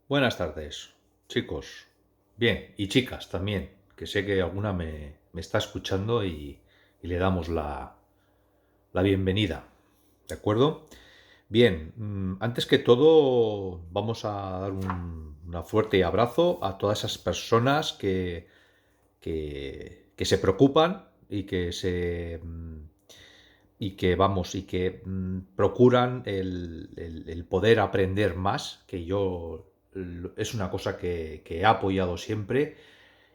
Buenas tardes, chicos. Bien, y chicas también, que sé que alguna me está escuchando y le damos la bienvenida. ¿De acuerdo? Bien, antes que todo, vamos a dar una fuerte abrazo a todas esas personas que se preocupan y que procuran el poder aprender más, que yo es una cosa que he apoyado siempre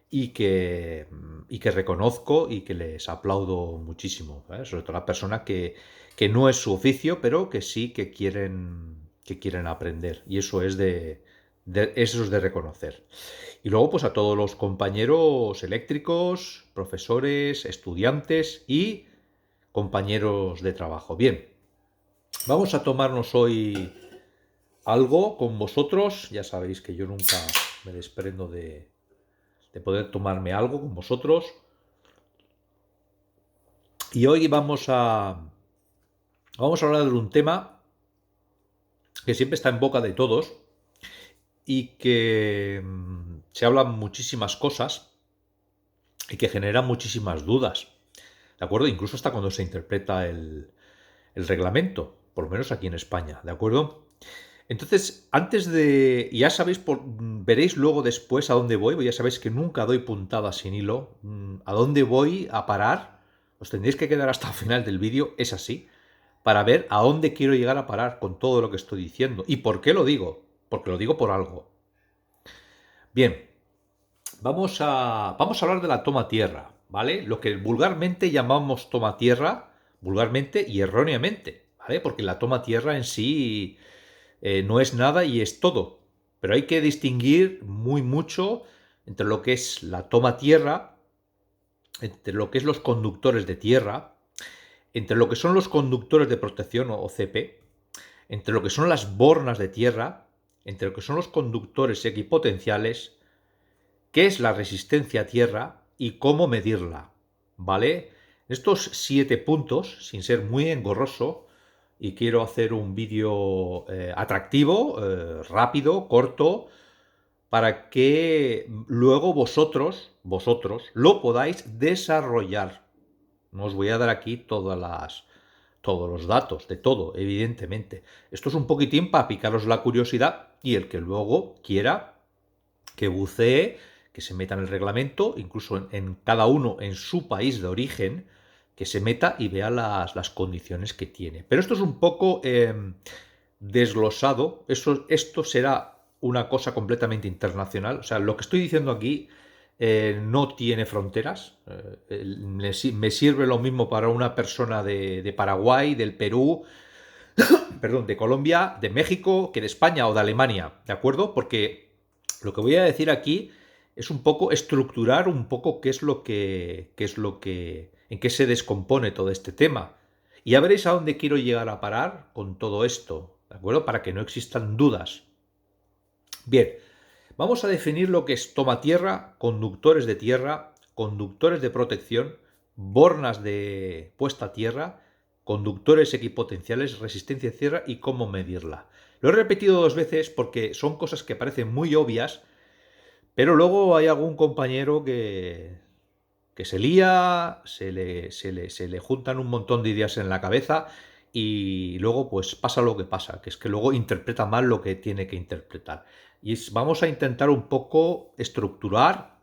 y que reconozco y que les aplaudo muchísimo, ¿vale? Sobre todo a personas que no es su oficio, pero que sí que quieren aprender. Y eso eso es de reconocer. Y luego, pues a todos los compañeros eléctricos, profesores, estudiantes y compañeros de trabajo. Bien, vamos a tomarnos hoy algo con vosotros. Ya sabéis que yo nunca me desprendo de poder tomarme algo con vosotros. Y hoy vamos a hablar de un tema que siempre está en boca de todos y que se hablan muchísimas cosas y que genera muchísimas dudas. ¿De acuerdo? Incluso hasta cuando se interpreta el reglamento, por lo menos aquí en España. ¿De acuerdo? Entonces, antes de... Ya sabéis, veréis luego después a dónde voy, ya sabéis que nunca doy puntada sin hilo. A dónde voy a parar, os tendréis que quedar hasta el final del vídeo, es así, para ver a dónde quiero llegar a parar con todo lo que estoy diciendo. ¿Y por qué lo digo? Porque lo digo por algo. Bien, vamos a hablar de la toma tierra, ¿vale? Lo que vulgarmente llamamos toma tierra, vulgarmente y erróneamente, ¿vale? Porque la toma tierra en sí no es nada y es todo. Pero hay que distinguir muy mucho entre lo que es la toma tierra, entre lo que es los conductores de tierra, entre lo que son los conductores de protección o CP, entre lo que son las bornas de tierra, entre lo que son los conductores equipotenciales, qué es la resistencia a tierra y cómo medirla. ¿Vale? Estos 7 puntos, sin ser muy engorroso, y quiero hacer un vídeo atractivo, rápido, corto, para que luego vosotros lo podáis desarrollar. No os voy a dar aquí todos los datos de todo, evidentemente. Esto es un poquitín para picaros la curiosidad y el que luego quiera que bucee, que se meta en el reglamento, incluso en cada uno en su país de origen, que se meta y vea las condiciones que tiene. Pero esto es un poco desglosado, esto será una cosa completamente internacional, o sea, lo que estoy diciendo aquí no tiene fronteras, me sirve lo mismo para una persona de Paraguay, del Perú, perdón, de Colombia, de México, que de España o de Alemania, ¿de acuerdo? Porque lo que voy a decir aquí es un poco estructurar un poco en qué se descompone todo este tema. Y ya veréis a dónde quiero llegar a parar con todo esto, ¿de acuerdo? Para que no existan dudas. Bien, vamos a definir lo que es toma tierra, conductores de protección, bornas de puesta a tierra, conductores equipotenciales, resistencia a tierra y cómo medirla. Lo he repetido 2 veces porque son cosas que parecen muy obvias, pero luego hay algún compañero que se lía, se le juntan un montón de ideas en la cabeza y luego pues pasa lo que pasa, que es que luego interpreta mal lo que tiene que interpretar. Vamos a intentar un poco estructurar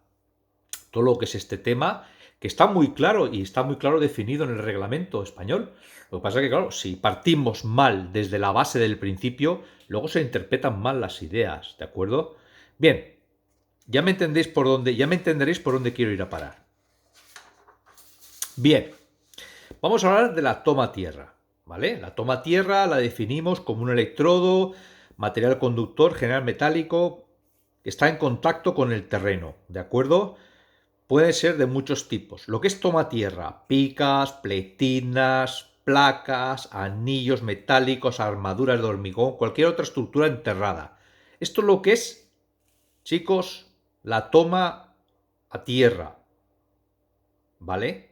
todo lo que es este tema, que está muy claro y está muy claro definido en el reglamento español. Lo que pasa es que, claro, si partimos mal desde la base del principio, luego se interpretan mal las ideas, ¿de acuerdo? Bien, ya me entenderéis por dónde quiero ir a parar. Bien, vamos a hablar de la toma tierra, ¿vale? La toma tierra la definimos como un electrodo, material conductor, general metálico, que está en contacto con el terreno, ¿de acuerdo? Puede ser de muchos tipos. Lo que es toma tierra, picas, pleitinas, placas, anillos metálicos, armaduras de hormigón, cualquier otra estructura enterrada. Esto es lo que es, chicos, la toma a tierra, ¿vale?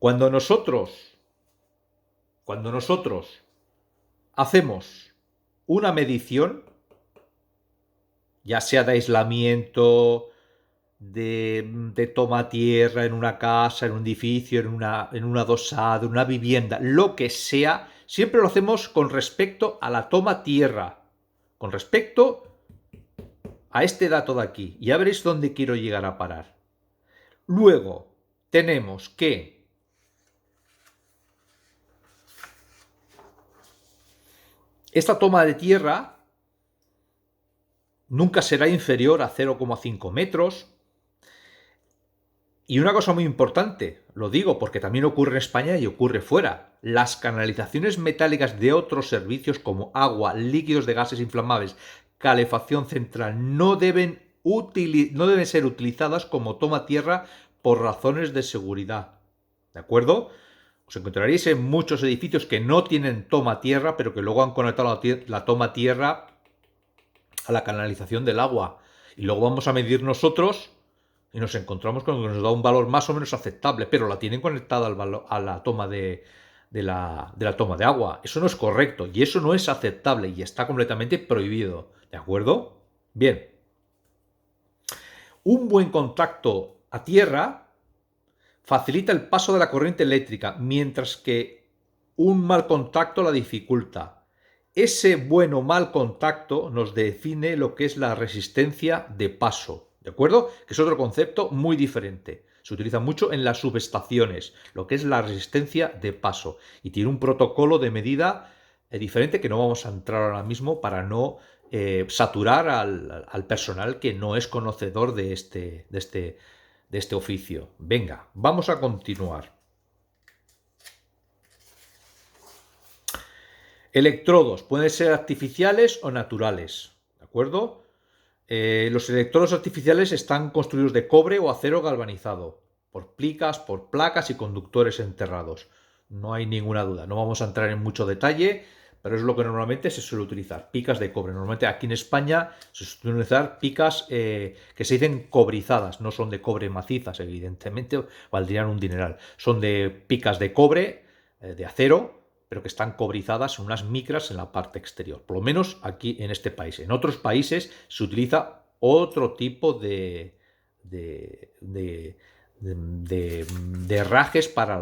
Cuando nosotros, cuando nosotros hacemos una medición, ya sea de aislamiento, de toma tierra en una casa, en un edificio, en una adosada, en una vivienda, lo que sea, siempre lo hacemos con respecto a la toma tierra, con respecto a este dato de aquí. Ya veréis dónde quiero llegar a parar. Luego tenemos que esta toma de tierra nunca será inferior a 0,5 metros. Y una cosa muy importante, lo digo porque también ocurre en España y ocurre fuera. Las canalizaciones metálicas de otros servicios como agua, líquidos de gases inflamables, calefacción central, no deben ser utilizadas como toma tierra por razones de seguridad. ¿De acuerdo? Os encontraréis en muchos edificios que no tienen toma tierra, pero que luego han conectado la toma tierra a la canalización del agua. Y luego vamos a medir nosotros y nos encontramos con que nos da un valor más o menos aceptable, pero la tienen conectada a la toma de la toma de agua. Eso no es correcto y eso no es aceptable y está completamente prohibido. ¿De acuerdo? Bien. Un buen contacto a tierra facilita el paso de la corriente eléctrica, mientras que un mal contacto la dificulta. Ese buen o mal contacto nos define lo que es la resistencia de paso, ¿de acuerdo? Que es otro concepto muy diferente. Se utiliza mucho en las subestaciones, lo que es la resistencia de paso. Y tiene un protocolo de medida diferente que no vamos a entrar ahora mismo para no saturar al personal que no es conocedor de este oficio. Venga, vamos a continuar. Electrodos pueden ser artificiales o naturales, ¿de acuerdo? Los electrodos artificiales están construidos de cobre o acero galvanizado, por placas y conductores enterrados. No hay ninguna duda. No vamos a entrar en mucho detalle, pero es lo que normalmente se suele utilizar, picas de cobre. Normalmente aquí en España se suele utilizar picas que se dicen cobrizadas, no son de cobre macizas, evidentemente, valdrían un dineral. Son de picas de cobre, de acero, pero que están cobrizadas en unas micras en la parte exterior. Por lo menos aquí en este país. En otros países se utiliza otro tipo de herrajes para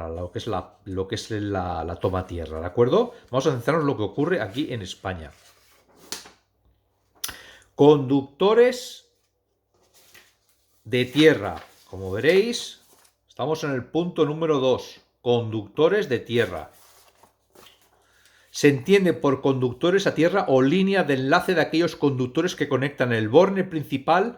lo que es la toma tierra, ¿de acuerdo? Vamos a centrarnos en lo que ocurre aquí en España. Conductores de tierra. Como veréis, estamos en el punto número 2. Conductores de tierra. Se entiende por conductores a tierra o línea de enlace de aquellos conductores que conectan el borne principal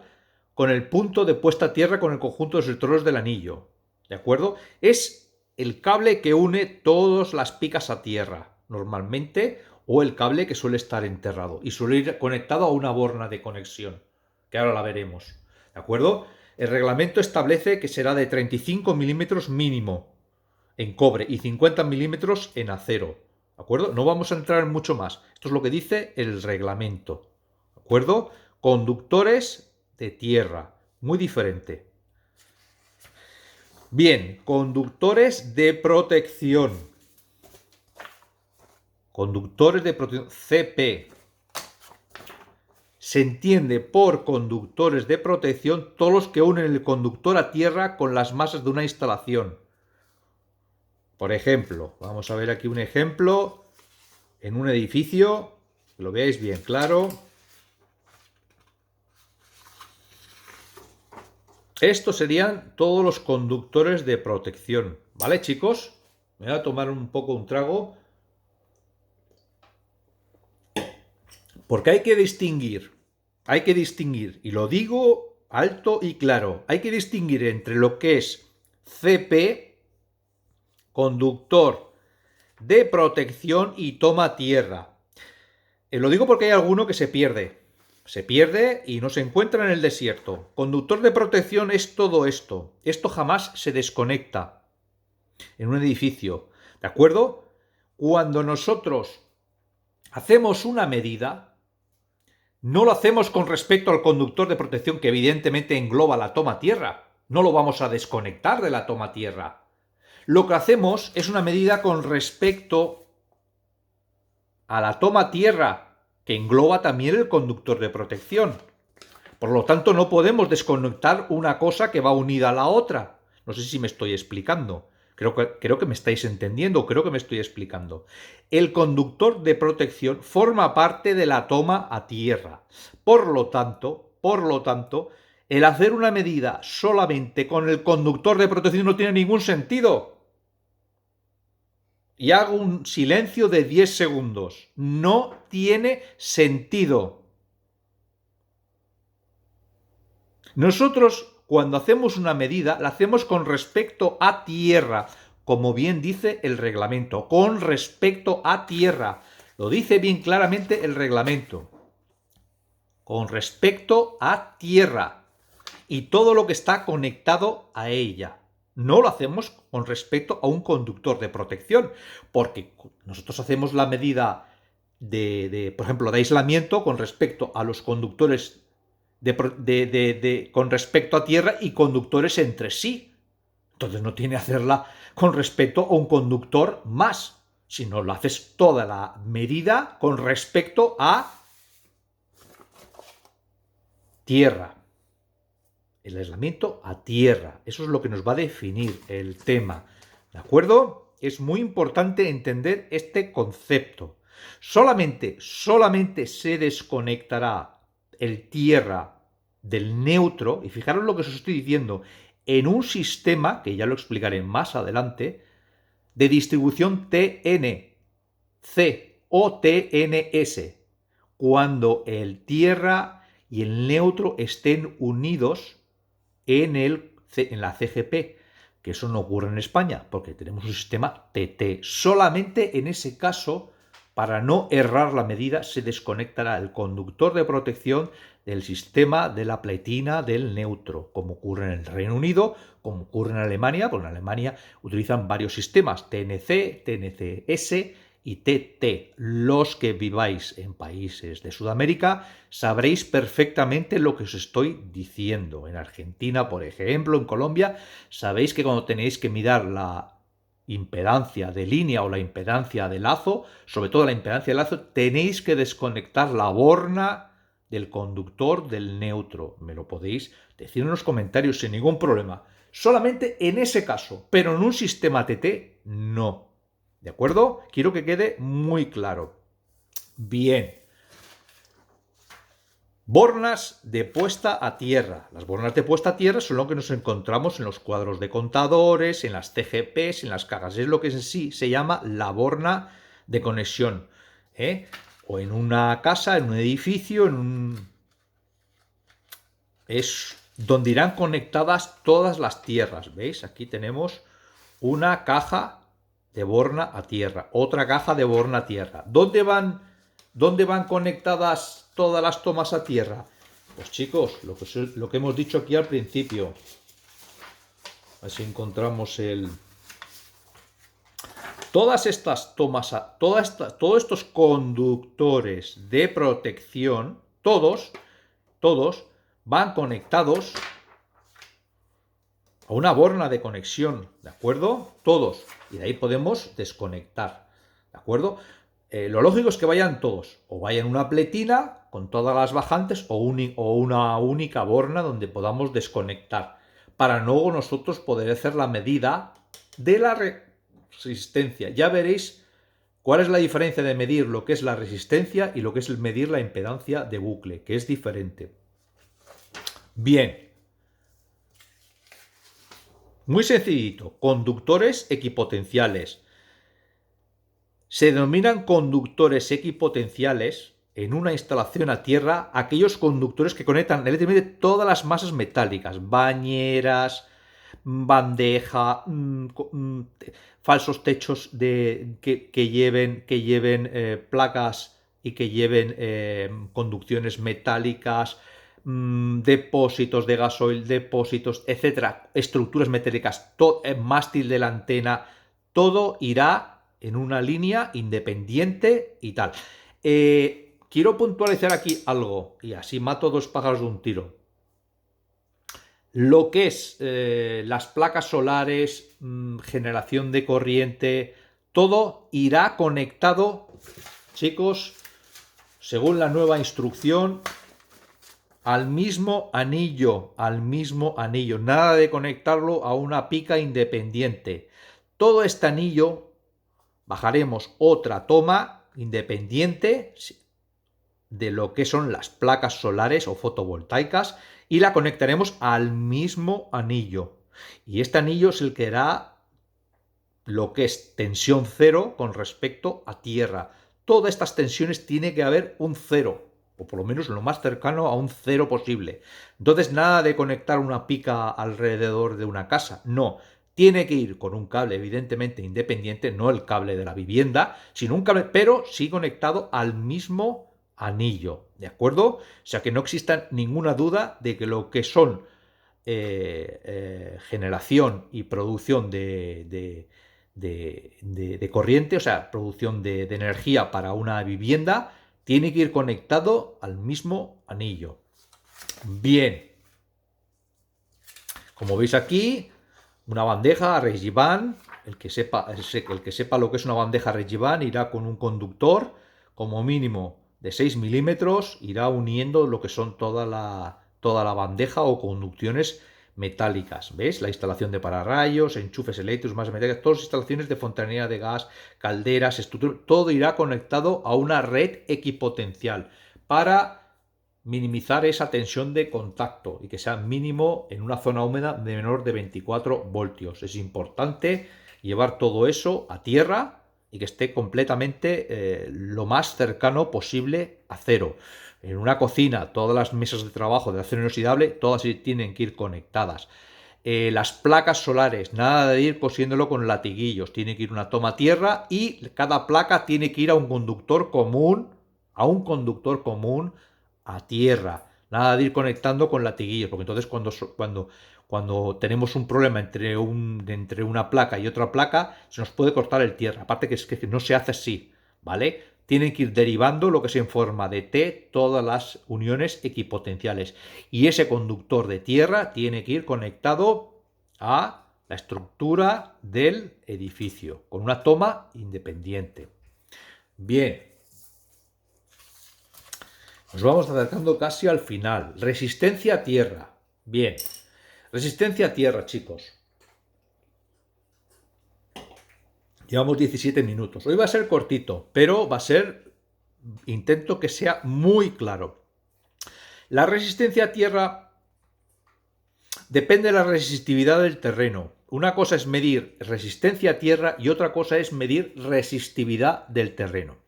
con el punto de puesta a tierra con el conjunto de los electrodos del anillo. ¿De acuerdo? Es el cable que une todas las picas a tierra, normalmente, o el cable que suele estar enterrado y suele ir conectado a una borna de conexión, que ahora la veremos. ¿De acuerdo? El reglamento establece que será de 35 milímetros mínimo en cobre y 50 milímetros en acero. ¿De acuerdo? No vamos a entrar en mucho más. Esto es lo que dice el reglamento. ¿De acuerdo? Conductores de tierra. Muy diferente. Bien, conductores de protección. Conductores de protección. CP. Se entiende por conductores de protección todos los que unen el conductor a tierra con las masas de una instalación. Por ejemplo, vamos a ver aquí un ejemplo en un edificio, que lo veáis bien claro. Estos serían todos los conductores de protección. ¿Vale, chicos? Me voy a tomar un poco un trago. Porque hay que distinguir, y lo digo alto y claro, hay que distinguir entre lo que es CP, conductor de protección, y toma tierra. Lo digo porque hay alguno que se pierde y no se encuentra en el desierto. Conductor de protección es todo esto. Esto jamás se desconecta en un edificio. ¿De acuerdo? Cuando nosotros hacemos una medida, no lo hacemos con respecto al conductor de protección que evidentemente engloba la toma tierra. No lo vamos a desconectar de la toma tierra. Lo que hacemos es una medida con respecto a la toma tierra que engloba también el conductor de protección. Por lo tanto, no podemos desconectar una cosa que va unida a la otra. No sé si me estoy explicando. Creo que me estáis entendiendo, creo que me estoy explicando. El conductor de protección forma parte de la toma a tierra. Por lo tanto, el hacer una medida solamente con el conductor de protección no tiene ningún sentido. Y hago un silencio de 10 segundos. No tiene sentido. Nosotros, cuando hacemos una medida, la hacemos con respecto a tierra, como bien dice el reglamento, con respecto a tierra. Lo dice bien claramente el reglamento. Con respecto a tierra y todo lo que está conectado a ella. No lo hacemos con respecto a un conductor de protección, porque nosotros hacemos la medida por ejemplo, de aislamiento con respecto a los conductores con respecto a tierra y conductores entre sí. Entonces no tiene que hacerla con respecto a un conductor más, sino lo haces toda la medida con respecto a tierra. El aislamiento a tierra. Eso es lo que nos va a definir el tema. ¿De acuerdo? Es muy importante entender este concepto. Solamente se desconectará el tierra del neutro, y fijaros lo que os estoy diciendo, en un sistema, que ya lo explicaré más adelante, de distribución TNC o TNS, cuando el tierra y el neutro estén unidos en la CGP, que eso no ocurre en España, porque tenemos un sistema TT. Solamente en ese caso, para no errar la medida, se desconectará el conductor de protección del sistema de la pletina del neutro, como ocurre en el Reino Unido, como ocurre en Alemania, porque en Alemania utilizan varios sistemas, TNC, TNCS y TT. Los que viváis en países de Sudamérica sabréis perfectamente lo que os estoy diciendo. En Argentina, por ejemplo, en Colombia, sabéis que cuando tenéis que mirar la impedancia de línea o la impedancia de lazo, sobre todo la impedancia de lazo, tenéis que desconectar la borna del conductor del neutro. Me lo podéis decir en los comentarios sin ningún problema. Solamente en ese caso, pero en un sistema TT, no. ¿De acuerdo? Quiero que quede muy claro. Bien. Bornas de puesta a tierra. Las bornas de puesta a tierra son lo que nos encontramos en los cuadros de contadores, en las TGPs, en las cajas. Es lo que en sí se llama la borna de conexión. O en una casa, en un edificio, es donde irán conectadas todas las tierras. ¿Veis? Aquí tenemos una caja de borna a tierra, otra caja de borna a tierra. ¿Dónde van conectadas todas las tomas a tierra? Pues chicos, lo que hemos dicho aquí al principio. A ver si encontramos todas estas tomas, todos estos conductores de protección, todos van conectados a una borna de conexión, ¿de acuerdo? Todos. Y de ahí podemos desconectar, ¿de acuerdo? Lo lógico es que vayan todos, o vayan una pletina con todas las bajantes, o una única borna donde podamos desconectar, para luego nosotros poder hacer la medida de la resistencia. Ya veréis cuál es la diferencia de medir lo que es la resistencia y lo que es medir la impedancia de bucle, que es diferente. Bien. Muy sencillito, conductores equipotenciales. Se denominan conductores equipotenciales en una instalación a tierra aquellos conductores que conectan eléctricamente todas las masas metálicas, bañeras, bandeja, falsos techos que lleven placas y que lleven conducciones metálicas, depósitos de gasoil, depósitos, etcétera, estructuras metálicas, mástil de la antena, todo irá en una línea independiente y tal. Quiero puntualizar aquí algo, y así mato dos pájaros de un tiro. Lo que es las placas solares, generación de corriente, todo irá conectado, chicos, según la nueva instrucción, al mismo anillo, nada de conectarlo a una pica independiente. Todo este anillo bajaremos otra toma independiente de lo que son las placas solares o fotovoltaicas y la conectaremos al mismo anillo. Y este anillo es el que hará lo que es tensión cero con respecto a tierra. Todas estas tensiones tiene que haber un cero, o por lo menos lo más cercano a un cero posible. Entonces nada de conectar una pica alrededor de una casa, no. Tiene que ir con un cable evidentemente independiente, no el cable de la vivienda, sino un cable, pero sí conectado al mismo anillo, ¿de acuerdo? O sea que no exista ninguna duda de que lo que son generación y producción de corriente, o sea, producción de energía para una vivienda, tiene que ir conectado al mismo anillo. Bien. Como veis aquí, una bandeja Regiban. El que sepa lo que es una bandeja Regiban irá con un conductor como mínimo de 6 milímetros, irá uniendo lo que son toda la bandeja o conducciones metálicas. ¿Ves? La instalación de pararrayos, enchufes eléctricos, más metálicas, todas las instalaciones de fontanería de gas, calderas, estructuras, todo irá conectado a una red equipotencial para minimizar esa tensión de contacto y que sea mínimo en una zona húmeda de menor de 24 voltios. Es importante llevar todo eso a tierra y que esté completamente lo más cercano posible a cero. En una cocina, todas las mesas de trabajo de acero inoxidable, todas tienen que ir conectadas. Las placas solares, nada de ir cosiéndolo con latiguillos, tiene que ir una toma a tierra y cada placa tiene que ir a un conductor común, a tierra. Nada de ir conectando con latiguillos, porque entonces cuando tenemos un problema entre una placa y otra placa, se nos puede cortar el tierra. Aparte que es que no se hace así, ¿vale? Tienen que ir derivando lo que es en forma de T todas las uniones equipotenciales. Y ese conductor de tierra tiene que ir conectado a la estructura del edificio, con una toma independiente. Bien. Nos vamos acercando casi al final. Resistencia a tierra. Bien. Resistencia a tierra, chicos. Llevamos 17 minutos. Hoy va a ser cortito, pero va a ser... Intento que sea muy claro. La resistencia a tierra depende de la resistividad del terreno. Una cosa es medir resistencia a tierra y otra cosa es medir resistividad del terreno.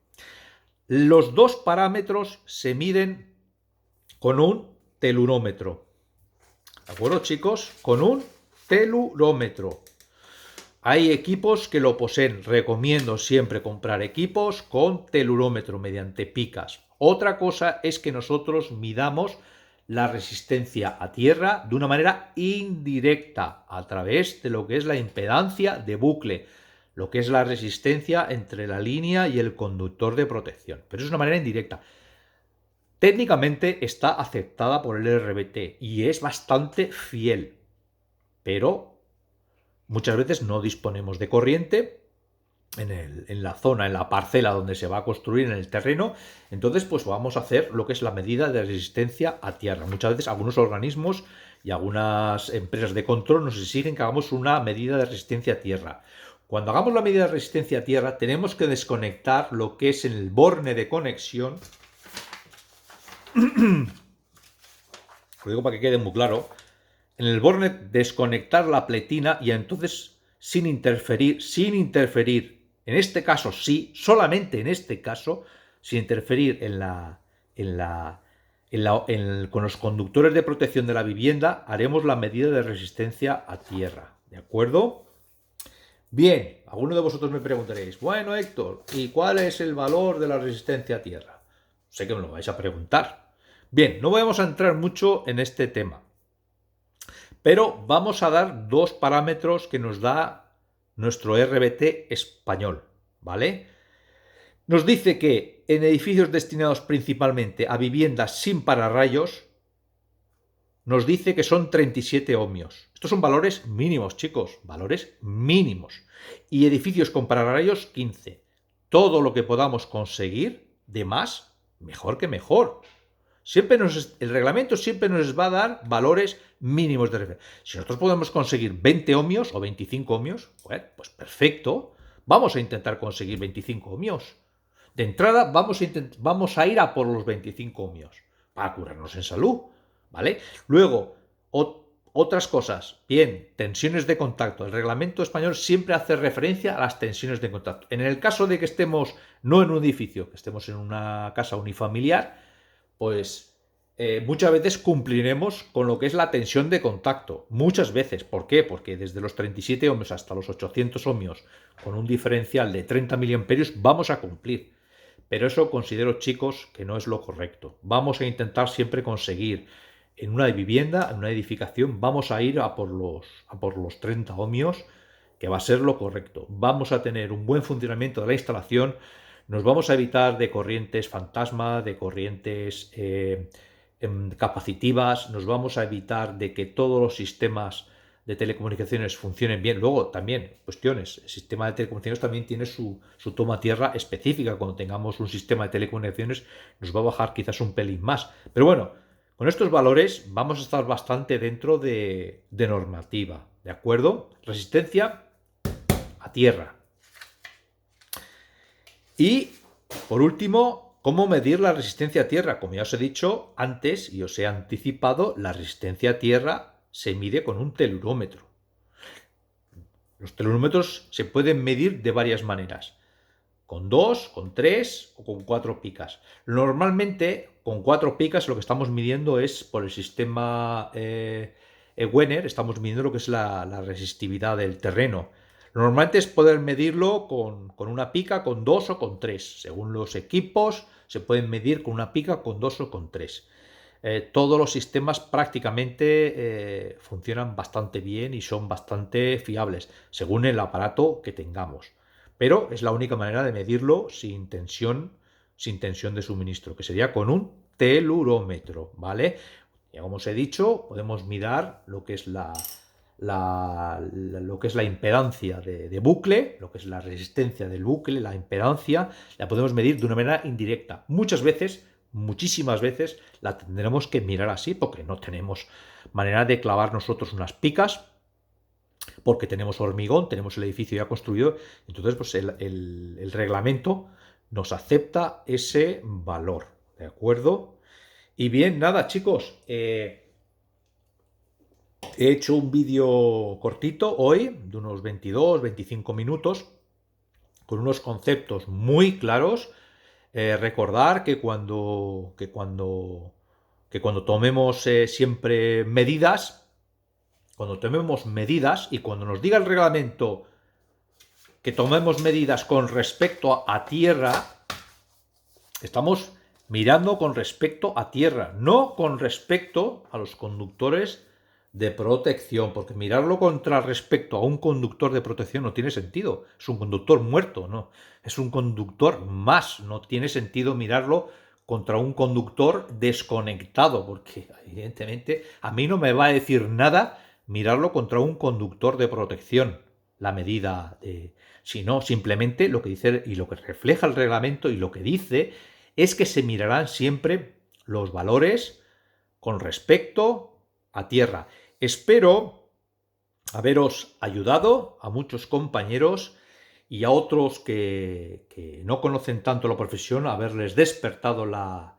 Los dos parámetros se miden con un telurómetro. ¿De acuerdo, chicos? Con un telurómetro. Hay equipos que lo poseen. Recomiendo siempre comprar equipos con telurómetro mediante picas. Otra cosa es que nosotros midamos la resistencia a tierra de una manera indirecta a través de lo que es la impedancia de bucle, lo que es la resistencia entre la línea y el conductor de protección. Pero es una manera indirecta. Técnicamente está aceptada por el RBT y es bastante fiel, pero muchas veces no disponemos de corriente en la zona, en la parcela donde se va a construir en el terreno. Entonces pues vamos a hacer lo que es la medida de resistencia a tierra. Muchas veces algunos organismos y algunas empresas de control nos exigen que hagamos una medida de resistencia a tierra. Cuando hagamos la medida de resistencia a tierra tenemos que desconectar lo que es el borne de conexión. Lo digo para que quede muy claro. En el borne desconectar la pletina y entonces sin interferir, en este caso sí, solamente en este caso, sin interferir con los conductores de protección de la vivienda, haremos la medida de resistencia a tierra. ¿De acuerdo? Bien, alguno de vosotros me preguntaréis, bueno, Héctor, ¿y cuál es el valor de la resistencia a tierra? Sé que me lo vais a preguntar. Bien, no vamos a entrar mucho en este tema, pero vamos a dar dos parámetros que nos da nuestro RBT español, ¿vale? Nos dice que en edificios destinados principalmente a viviendas sin pararrayos, nos dice que son 37 ohmios. Estos son valores mínimos, chicos, valores mínimos. Y edificios con pararrayos, 15. Todo lo que podamos conseguir de más mejor que mejor. El reglamento siempre nos va a dar valores mínimos de referencia. Si nosotros podemos conseguir 20 ohmios o 25 ohmios, bueno, pues perfecto. Vamos a intentar conseguir 25 ohmios. De entrada vamos a ir a por los 25 ohmios para curarnos en salud, ¿vale? Luego, otras cosas. Bien, tensiones de contacto. El reglamento español siempre hace referencia a las tensiones de contacto. En el caso de que estemos no en un edificio, que estemos en una casa unifamiliar, pues muchas veces cumpliremos con lo que es la tensión de contacto. Muchas veces. ¿Por qué? Porque desde los 37 ohmios hasta los 800 ohmios, con un diferencial de 30 miliamperios, vamos a cumplir. Pero eso considero, chicos, que no es lo correcto. Vamos a intentar siempre conseguir en una vivienda, en una edificación, vamos a ir a por los 30 ohmios, que va a ser lo correcto. Vamos a tener un buen funcionamiento de la instalación, nos vamos a evitar de corrientes fantasma, de corrientes capacitivas, nos vamos a evitar de que todos los sistemas de telecomunicaciones funcionen bien. Luego también, cuestiones, el sistema de telecomunicaciones también tiene su toma tierra específica. Cuando tengamos un sistema de telecomunicaciones nos va a bajar quizás un pelín más. Pero bueno, con estos valores vamos a estar bastante dentro de normativa, ¿de acuerdo? Resistencia a tierra. Y, por último, ¿cómo medir la resistencia a tierra? Como ya os he dicho antes y os he anticipado, la resistencia a tierra se mide con un telurómetro. Los telurómetros se pueden medir de varias maneras. Con 2, con 3 o con 4 picas. Normalmente, con 4 picas lo que estamos midiendo es por el sistema Wenner, estamos midiendo lo que es la resistividad del terreno. Normalmente es poder medirlo con una pica, con 2 o con 3. Según los equipos, se pueden medir con una pica, con 2 o con 3. Todos los sistemas prácticamente funcionan bastante bien y son bastante fiables, según el aparato que tengamos. Pero es la única manera de medirlo sin tensión de suministro, que sería con un telurómetro, ¿vale? Ya como os he dicho, podemos mirar lo que es la impedancia de bucle, lo que es la resistencia del bucle, la impedancia, la podemos medir de una manera indirecta. Muchas veces, muchísimas veces, la tendremos que mirar así porque no tenemos manera de clavar nosotros unas picas, porque tenemos hormigón, tenemos el edificio ya construido, entonces pues el reglamento nos acepta ese valor, ¿de acuerdo? Y bien, nada, chicos, he hecho un vídeo cortito hoy, de unos 22-25 minutos, con unos conceptos muy claros. Recordar que cuando tomemos siempre medidas, y cuando nos diga el reglamento que tomemos medidas con respecto a tierra, estamos mirando con respecto a tierra, no con respecto a los conductores de protección, porque mirarlo contra respecto a un conductor de protección no tiene sentido. Es un conductor muerto, ¿no? Es un conductor más. No tiene sentido mirarlo contra un conductor desconectado, porque evidentemente a mí no me va a decir nada mirarlo contra un conductor de protección. La medida de... sino simplemente lo que dice y lo que refleja el reglamento y lo que dice es que se mirarán siempre los valores con respecto a tierra. Espero haberos ayudado a muchos compañeros y a otros que no conocen tanto la profesión, haberles despertado la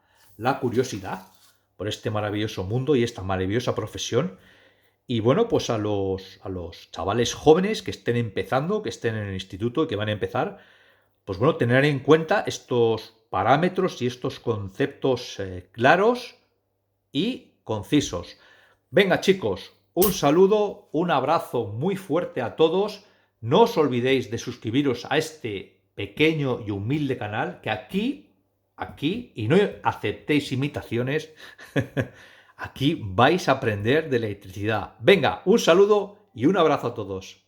curiosidad por este maravilloso mundo y esta maravillosa profesión. Y bueno, pues a los chavales jóvenes que estén empezando, que estén en el instituto y que van a empezar, pues bueno, tener en cuenta estos parámetros y estos conceptos claros y concisos. Venga, chicos, un saludo, un abrazo muy fuerte a todos. No os olvidéis de suscribiros a este pequeño y humilde canal, que aquí, y no aceptéis imitaciones, aquí vais a aprender de electricidad. Venga, un saludo y un abrazo a todos.